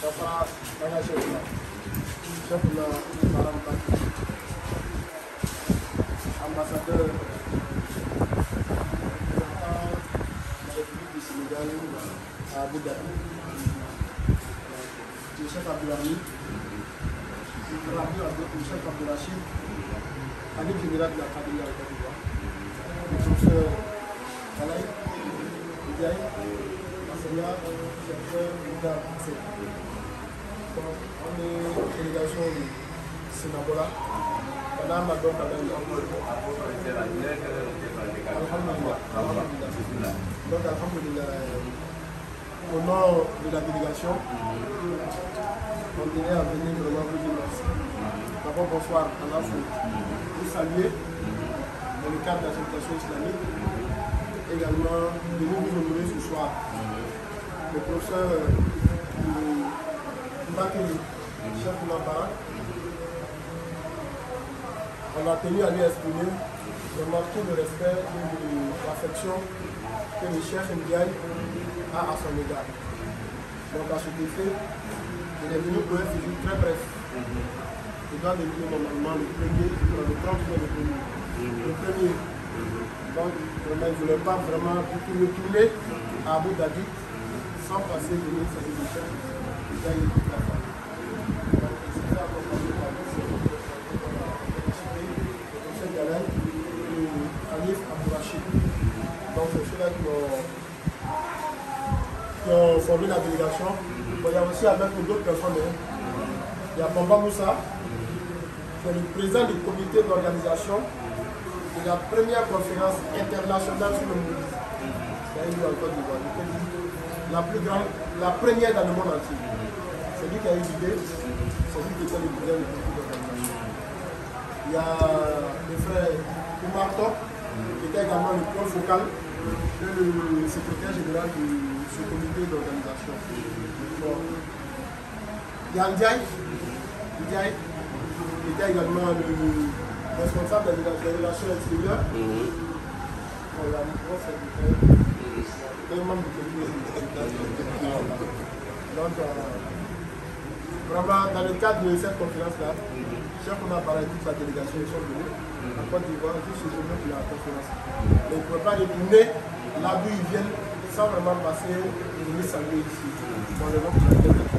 Papa, chef de la ambassadeur du Sénégal à Abu Dhabi, le chef Abdoulaye, le chef Abdoulachid, Anik général de la famille à Côte d'Ivoire, le professeur Kalaï, Ndiaye, enseignant, chercheur, leader. On est délégation du Sénabola. Madame la donc au nom de la délégation, on tenait à venir vraiment vous dire merci. D'abord, bonsoir à la fois. Vous saluer dans le cadre de la situation islamique. Également, de vous honorer ce soir. Le professeur Mbakeli, chef de l'embarras, on a tenu à lui exprimer vraiment tout le respect et l'affection que le chef Ndiaye a à son égard. Donc à cet effet, il est venu pour un physique très bref. Il doit venir normalement le 30 juin le premier. Donc vraiment, il ne voulait pas vraiment retourner à Abu Dhabi sans passer venir saluer le chef Ndiaye. Donc c'est ceux-là qui ont formé la délégation. Bon, il y a aussi avec d'autres personnes. Il y a Bamba Moussa, qui est le président du comité d'organisation de la première conférence internationale sur le mouridisme. Il y a eu en Côte d'Ivoire. La plus grande, la première dans le monde entier. C'est lui qui a eu l'idée, c'est lui qui était le président du comité d'organisation. Il y a le frère Oumar Top, qui était également le point focal de le secrétaire général de ce comité d'organisation. Il y a Ndiaye, qui était également le responsable des relations extérieures. Il y a le grand secrétaire, le membre du comité. Donc, vraiment, dans le cadre de cette conférence-là, chef on a parlé de toute la délégation, ils sont venus en Côte d'Ivoire, juste ce jour pour la conférence. Mais ils ne peuvent pas retourner là d'où ils viennent sans vraiment passer et venir saluer ici. Dans le nom de la tête.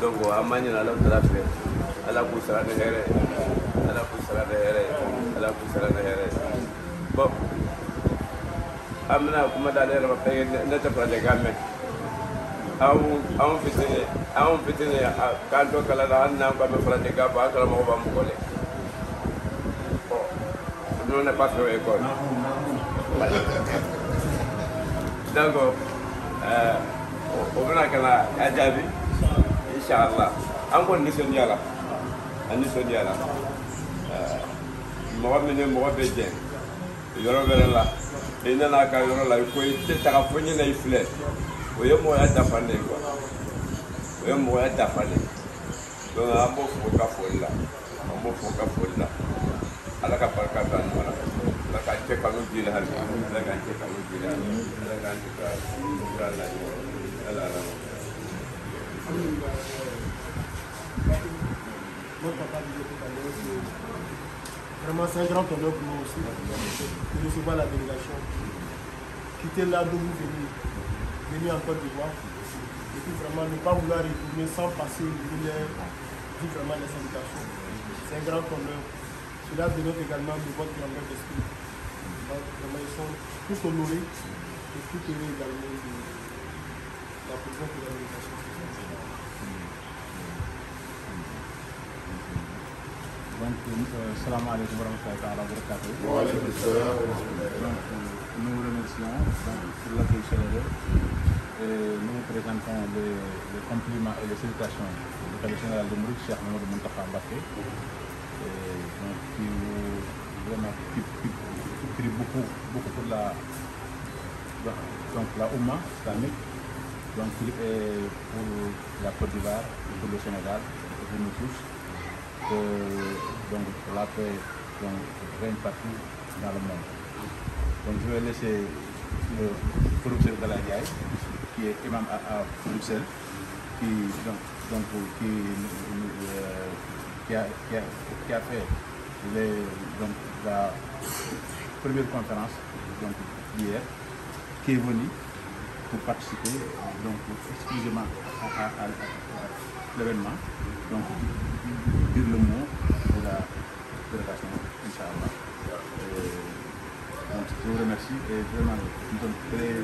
donc amani na law trafe ala ku sara de here ala ku sara de here ala ku sara de here bon amna kuma da le ba pe na ta prade gamme aw fitine kan to kala da anna ko be prade ga ba kala mo ba mo kole non n'est pas fait école donc o bena kala ajabi inshallah an ko ni son yala an ni son yala mo be ne mo be je yoro bere la ina na ka yoro la ko ite ta ka fonyi na ifle o ye mo ya dafane ko o ye mo ya dafane donc an bo fo ka folla an bo fo ka folla ala ka barka ta no la ka te ka no dina har la ka te ka no dina la ka te ka ala ala Vraiment, c'est un grand honneur pour nous aussi de recevoir la délégation. Quitter là d'où vous venir en Côte d'Ivoire. Et puis vraiment ne pas vouloir retourner sans passer vivre vraiment les salutations. C'est un grand honneur. Cela dénote également de votre grandeur d'esprit. Donc vraiment, ils sont tous honorés et tout heureux également de la présence de la délégation. Donc, salam alaikum wa rahmatullahi wa barakatuh. Donc, nous vous remercions pour l'accueil chaleureux et nous vous présentons les compliments et les salutations de khalife général de Mouride, Cheikh Mamadou Mountakha Mbacké, qui prie beaucoup pour la Oumma islamique, donc pour la Côte d'Ivoire, pour le Sénégal, et pour nous tous, que donc, la paix règne partout dans le monde. Donc je vais laisser le professeur Galadiaï, qui est imam à Bruxelles, qui a fait la première conférence hier, qui est venu pour participer exclusivement à l'événement, donc dire le mot de la délégation, Inch'Allah. Donc je vous remercie et vraiment nous sommes très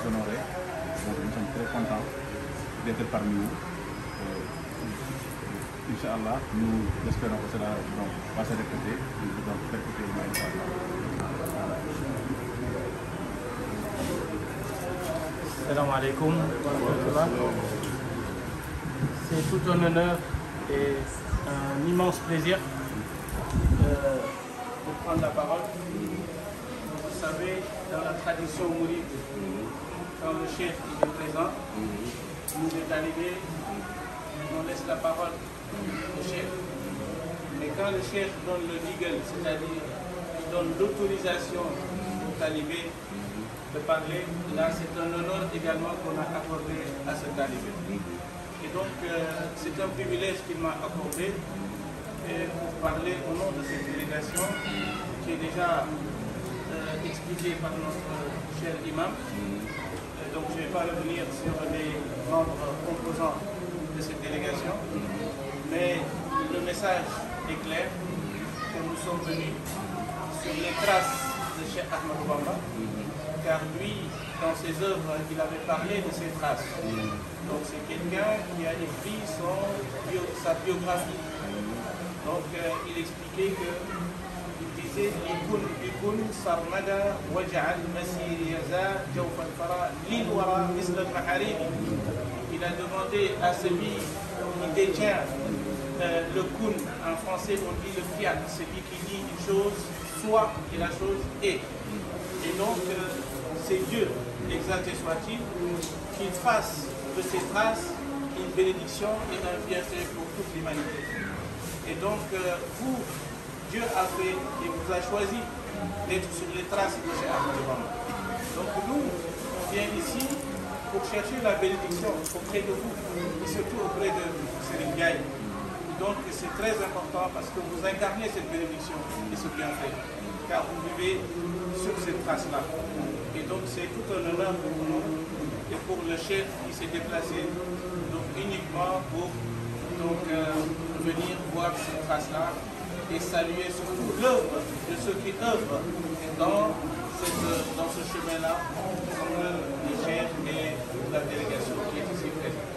honorés, nous sommes très contents d'être parmi vous. Inch'Allah, nous espérons que cela va se répéter, Inch'Allah. Salam alaikum. C'est tout un honneur et un immense plaisir de prendre la parole. Vous savez, dans la tradition mouride, quand le chef est présent, nous est arrivé, on laisse la parole au chef. Mais quand le chef donne le legal, c'est-à-dire il donne l'autorisation au talibé de parler, là c'est un honneur également qu'on a accordé à ce talibé. Et donc c'est un privilège qu'il m'a accordé pour parler au nom de cette délégation qui est déjà expliquée par notre cher imam. Donc je ne vais pas revenir sur les membres composants de cette délégation, mais le message est clair que nous sommes venus sur les traces de Cheikh Ahmadou Bamba, car lui, dans ses œuvres, il avait parlé de ses traces. Donc c'est quelqu'un qui a écrit sa biographie. Donc il expliquait que il disait Ikun sarmada waj'al masir yaza jawf al-fara lil wara misl al-maharim. Il a demandé à celui qui détient le kun, en français on dit le fiat, celui qui dit une chose soit et la chose est. Et donc c'est Dieu, exalté soit-il, qu'il fasse de ces traces une bénédiction et un bienfait pour toute l'humanité. Et donc vous, Dieu a fait et vous a choisi d'être sur les traces de Cheikh Ahmadou Bamba. Donc nous, on vient ici pour chercher la bénédiction auprès de vous et surtout auprès de Serigne Ndiaye. Donc c'est très important parce que vous incarnez cette bénédiction et ce bienfait, car vous vivez sur cette trace-là. Et donc c'est tout un honneur pour nous et pour le chef qui s'est déplacé donc uniquement pour venir voir cette trace-là et saluer surtout l'œuvre de ceux qui œuvrent dans ce chemin-là, comme les chefs et la délégation qui est ici présente.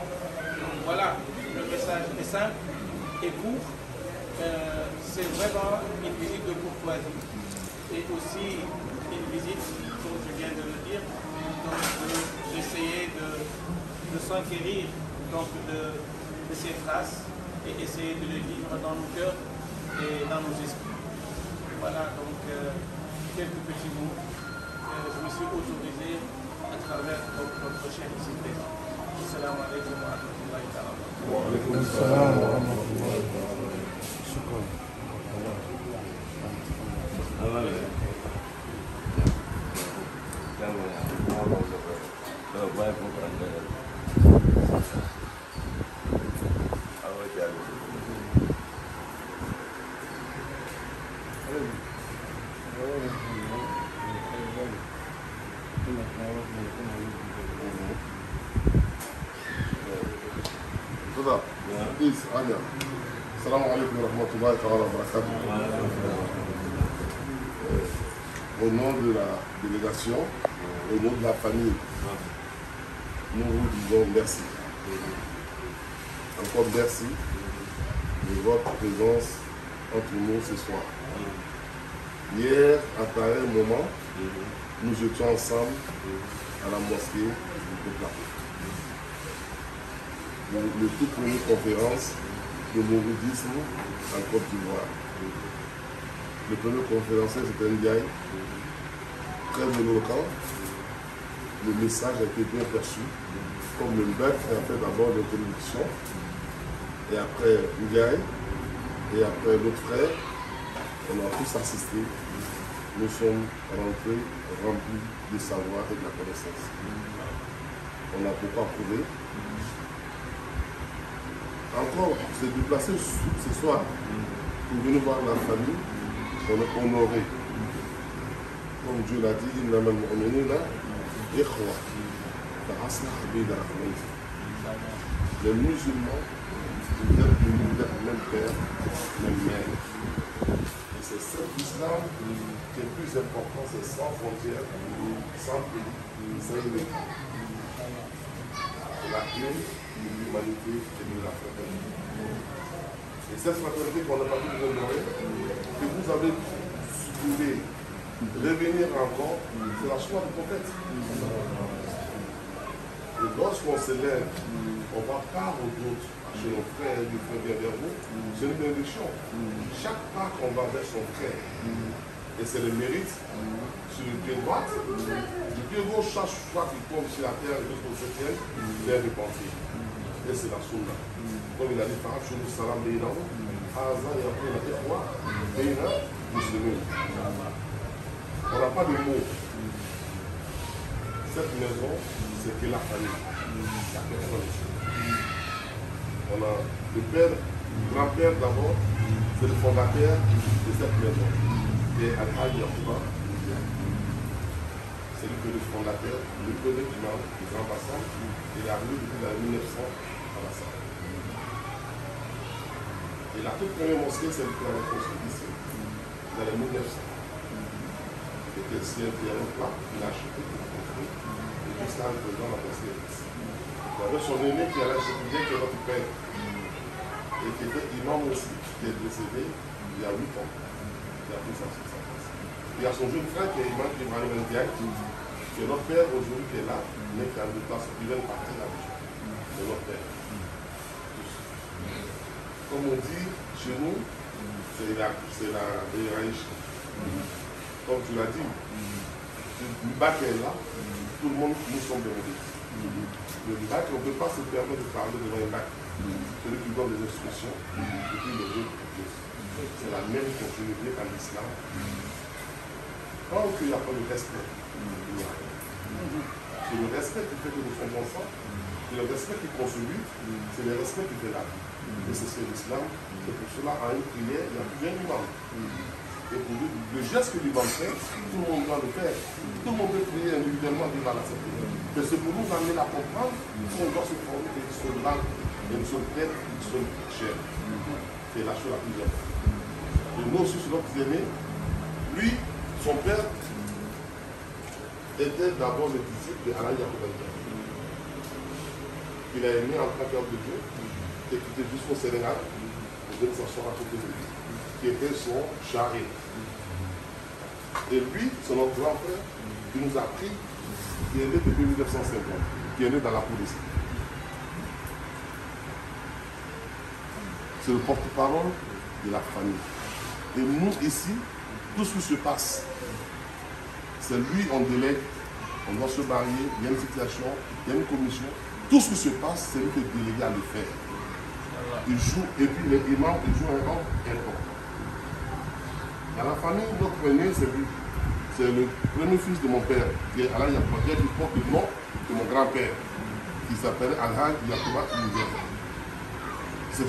Donc voilà, le message est simple et court. C'est vraiment une visite de courtoisie et aussi une visite, comme je viens de le dire, d'essayer de s'enquérir de ces traces et essayer de les vivre dans nos cœurs et dans nos esprits. Voilà donc quelques petits mots que je me suis autorisé à travers notre chef ici présent. Assalamu alaikum wa rahmatullahi ta'ala. Wa alaikum assalam wa rahmatullahi Salam alaikum wa rahmatullahi wa barakatuh. Au nom de la délégation, au nom de la famille, nous vous disons merci. Encore merci de votre présence entre nous ce soir. Hier, à pareil moment, nous étions ensemble à la mosquée du Plateau. les toutes premières conférences de mouridisme en Côte d'Ivoire. Le premier conférencier, c'était Ndiaye, très éloquent. Le message a été bien perçu. Comme le bœuf a fait d'abord l'introduction, et après Ndiaye, et après l'autre frère, on a tous assisté. Nous sommes rentrés remplis de savoir et de la connaissance. On a beaucoup approuvé. Encore, se déplacer ce soir pour venir voir la famille, on est honoré. Comme Dieu l'a dit, il n'a même honoré là, les musulmans, ils viennent d'être même père, même mère. Et c'est cet islam qui est plus important, c'est sans frontières, sans pays, sans limite. C'est la clé de l'humanité et de la fraternité. Et cette fraternité qu'on n'a pas pu vous honorer, que vous avez trouvé revenir encore, c'est la choix du prophète. Et lorsqu'on se lève, on va pas aux autres, chez nos frères, du frère bien vers vous, c'est une bénédiction. Chaque pas qu'on va vers son frère, et c'est le mérite, sur le pied droit, du pied gauche, chaque fois qu'il tombe sur la terre, jusqu'au septième, il est repenti. Et c'est la sunna. Comme il a dit, par exemple, salam béinam, Aza et après la terre, béina, musulman. On n'a pas de mots. Cette maison, c'est que la famille. La personne. On a le père, le grand-père d'abord, c'est le fondateur de cette maison. Et Al-Hajj Yacouba, c'est lui qui est le fondateur, le premier imam du Grand Bassin. Il est arrivé depuis l'année 1900 à Bassin. Et la toute première mosquée, c'est le qui a construit ici, dans les 1900. C'était le ciel qui est un plat, il a acheté, il a construit. Et jusqu'à le président l'a construit. Il avait son aîné qui allait chez lui, qui est notre père. Et qui était imam aussi, qui est décédé il y a 8 ans. Il a pris sa place. Il y a son jeune frère qui est imam Ibrahim Ndiaye, qui est notre père aujourd'hui qui est là, mais qui a une place, il vient de partir là déjà. C'est notre père. Comme on dit chez nous, c'est la hiérarchie. Comme tu l'as dit, le bac est là, tout le monde, nous sommes bénéfiques. Le bac, on ne peut pas se permettre de parler devant un bac. Celui qui donne des instructions, et puis les autres. C'est la même continuité à l'islam. Tant qu'il n'y a pas de respect, c'est le respect qui fait que nous sommes ensemble, c'est le respect qui construit, c'est le respect qui fait la vie. Et c'est ce que l'islam, c'est pour cela, à une prière, il y a plus d'un imam. Et pour le geste que l'imam fait, tout le monde doit le faire. Tout le monde peut prier individuellement devant la prière. Mais c'est pour nous amener à comprendre qu'on doit se former une seule langue, une seule tête, une seule chair. C'est la chose la plus importante. Et nous aussi, sur notre aîné, lui, son père, était d'abord le disciple de Alain Yacouba. Il a aimé en tant qu'homme de Dieu, qui était jusqu'au Sénégal, pour venir s'asseoir à côté de lui, qui était son charré. Et lui, c'est notre grand frère, qui nous a pris, qui est né depuis 1950, qui est né dans la police. C'est le porte-parole de la famille. Et nous, ici, tout ce qui se passe, c'est lui, on délègue, on doit se marier, il y a une situation, il y a une commission. Tout ce qui se passe, c'est lui qui est délégué à le faire. Il joue, et puis les imams, ils jouent un rôle important. Dans la famille, notre aîné, c'est lui. C'est le premier fils de mon père, qui est Alain Yacouba, qui porte le nom de mon grand-père, qui s'appelait Al-Hajj Yacouba Ndiaye. C'est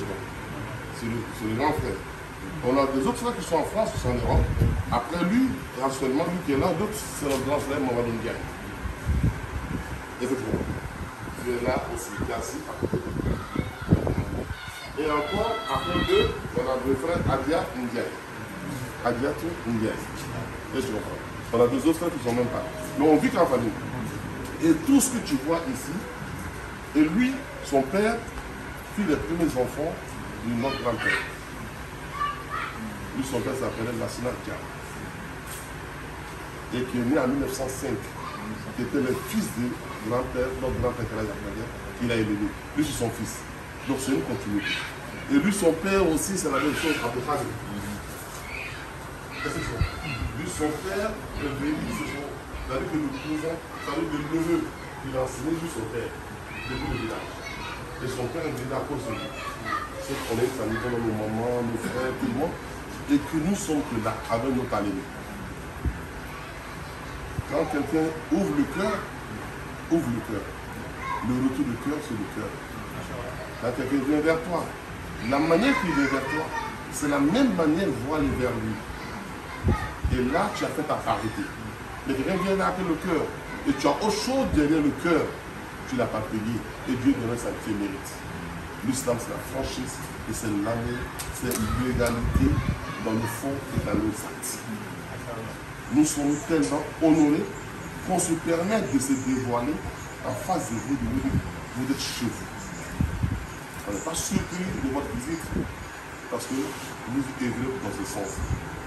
le grand frère. On a des autres frères qui sont en France, qui sont en Europe. Après lui, actuellement, lui qui est là, d'autres, c'est notre grand frère Mamadou Ndiaye. Effectivement. Tu es là aussi, assis à côté de lui. Et encore, après deux, on a le frère Adia Ndiaye. Adiatou Ndiaye. Est-ce que tu comprends? On a deux autres frères qui ne sont même pas. Mais on vit qu'en famille. Et tout ce que tu vois ici, et lui, son père, fut les premiers enfants de notre grand-père. Lui, son père s'appelait Lassina Dia. Et qui est né en 1905. Qui était le fils du grand-père, notre grand-père qui a élevé. Lui, c'est son fils. Donc c'est une continuité. Et lui, son père aussi, c'est la même chose, à Bethany. Lui, son père est venu, c'est-à-dire que le cousin, c'est-à-dire que le neveu, il a enseigné juste son père, depuis le village. Et son père est venu à cause de lui. C'est qu'on est une famille, comme nos mamans, nos frères, tout le monde, et que nous sommes que là, avec notre alémie. Quand quelqu'un ouvre le cœur, le retour du cœur, c'est le cœur. Quand quelqu'un vient vers toi, la manière qu'il vient vers toi, c'est la même manière de voir aller vers lui. Et là, tu as fait ta parité. Mais quelqu'un vient vers le cœur, et tu as autre chose derrière le cœur, tu ne l'as pas payé, et Dieu donne sa qui mérite. L'islam, c'est la franchise, et c'est l'amour, c'est l'égalité dans le fond et dans nos actes. Nous sommes tellement honorés qu'on se permet de se dévoiler en face de vous, vous êtes chez vous. On n'est pas surpris de votre visite parce que vous œuvrez dans ce sens.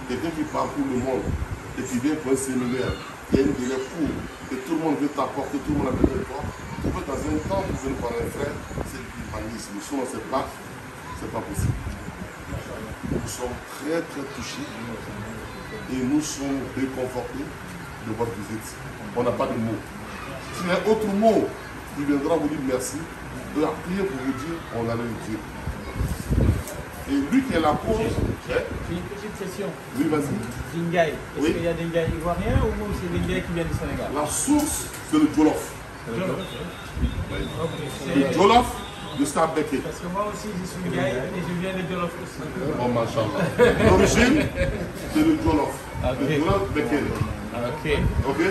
Quelqu'un qui part pour le monde et qui vient pour un séminaire, il y a une délai court et tout le monde veut t'apporter, tout le monde a besoin de toi. Tu peux dans un temps pour venir par un frère, c'est l'humanisme. Nous sommes dans cette part, c'est pas possible. Nous sommes très très touchés et nous sommes réconfortés de votre visite. On n'a pas de mots. S'il y a un autre mot qui viendra vous dire merci, de la prière pour vous dire, on allait le dire. Et lui qui est la cause. J'ai une petite question. Oui, vas-y. Dingaï. Est-ce qu'il y a des Dingaï ivoiriens ou c'est des Dingaï qui viennent du Sénégal? La source, c'est le Jolof. Okay. Le Jolof de Star Beke. Parce que moi aussi, je suis Dingaï et je viens de Jolof aussi. Oh, machallah. L'origine, c'est le Jolof. Okay. Le Jolof Beke. Ok.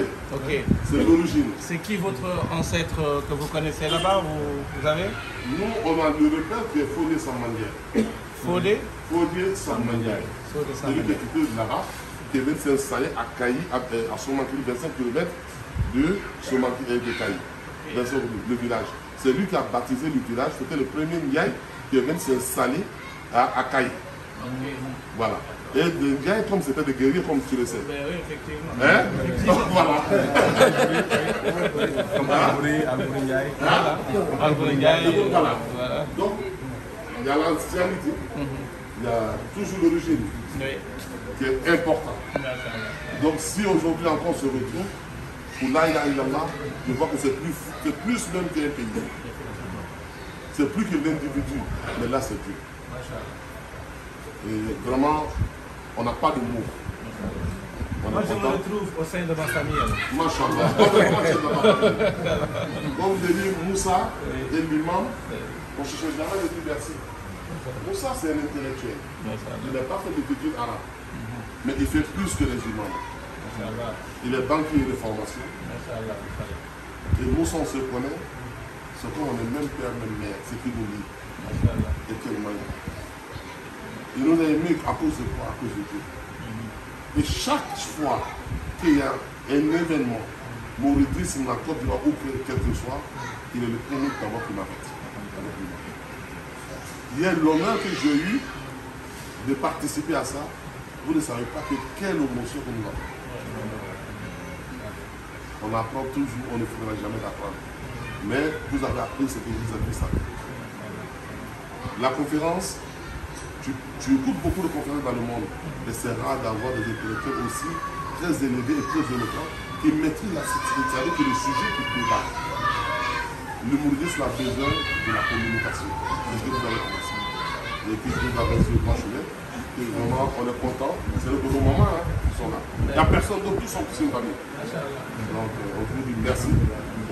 C'est l'origine. C'est qui votre ancêtre que vous connaissez là-bas? Vous avez? Nous, on a le repère qui est Fodé Samandiaï. Fodé Samandiaï. C'est lui qui est quitté de l'Arabe, qui est venu s'installer à Kaï, à Somankili, 25 km de Somankili et de Kaï, le village. C'est lui qui a baptisé le village. C'était le premier Ndiaye qui est venu s'installer à Kaï. Voilà. Et des Ndiaye, comme c'était des guerriers, comme tu le sais. Ben oui, effectivement. Hein? Voilà. Comme Albouri Ndiaye. Albouri Ndiaye. Voilà. Donc, il y a l'ancienneté, il y a toujours l'origine qui est importante. Donc, si aujourd'hui encore on se retrouve, pour la ilaha illallah, je vois que c'est plus même qu'un pays. C'est plus que l'individu, mais là c'est Dieu. Et vraiment, on n'a pas de mots. Moi je me retrouve au sein de ma famille. Machallah. Comme vous avez dit, Moussa et l'imam, on cherche jamais de dire merci. Moussa c'est un intellectuel. Il n'a pas fait d'études arabes. Mais il fait plus que les imams. Il est banquier de formation. Et Moussa on se connaît, c'est comme on est même père, même mère. C'est qui nous lit. Et quelle manière. Il nous a aimés à cause de quoi? À cause de Dieu. Et chaque fois qu'il y a un événement, Maurice, la Côte d'Ivoire ou quel que soit, il est le premier d'abord qui m'arrête. Il y a l'honneur que j'ai eu de participer à ça. Vous ne savez pas quelle émotion que nous avons. On apprend toujours, on ne faudra jamais d'apprendre. Mais vous avez appris ce que vous avez ça. La conférence, tu écoutes beaucoup de conférences dans le monde, mais c'est rare d'avoir des intellectuels aussi très élevés et très éloquents qui maîtrisent la spiritualité, que le sujet qui débat. Le mouridisme a besoin de la communication. C'est ce que vous avez commencé. Et puis vous avez sur le chemin. Et vraiment, on est content. C'est le gros moment qui sont là. Il n'y a personne d'autre qui sont tous une famille. Donc, on vous dit merci.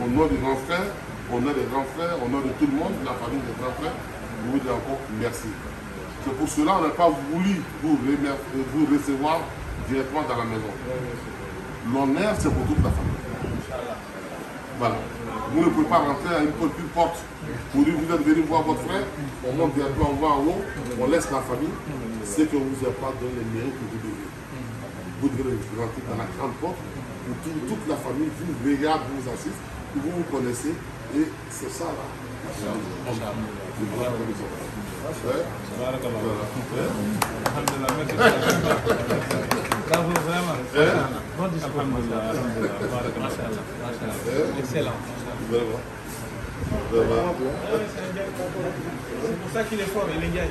Au nom des grands frères, au nom des grands frères, au nom de tout le monde, de la famille des grands frères, vous dis encore merci. C'est pour cela qu'on n'a pas voulu vous recevoir directement dans la maison. L'honneur, c'est pour toute la famille. Voilà. Vous ne pouvez pas rentrer à une petite porte pour dire vous êtes venu voir votre frère, on monte directement, on va en haut, on laisse la famille. C'est que vous n'avez pas donné les mérites que vous devez. Vous devez rentrer dans la grande porte où toute la famille vous regarde, vous assiste, vous vous connaissez et c'est ça là. Bravo, vraiment. Bon discours. Excellent. C'est pour ça qu'il est fort, il est gay.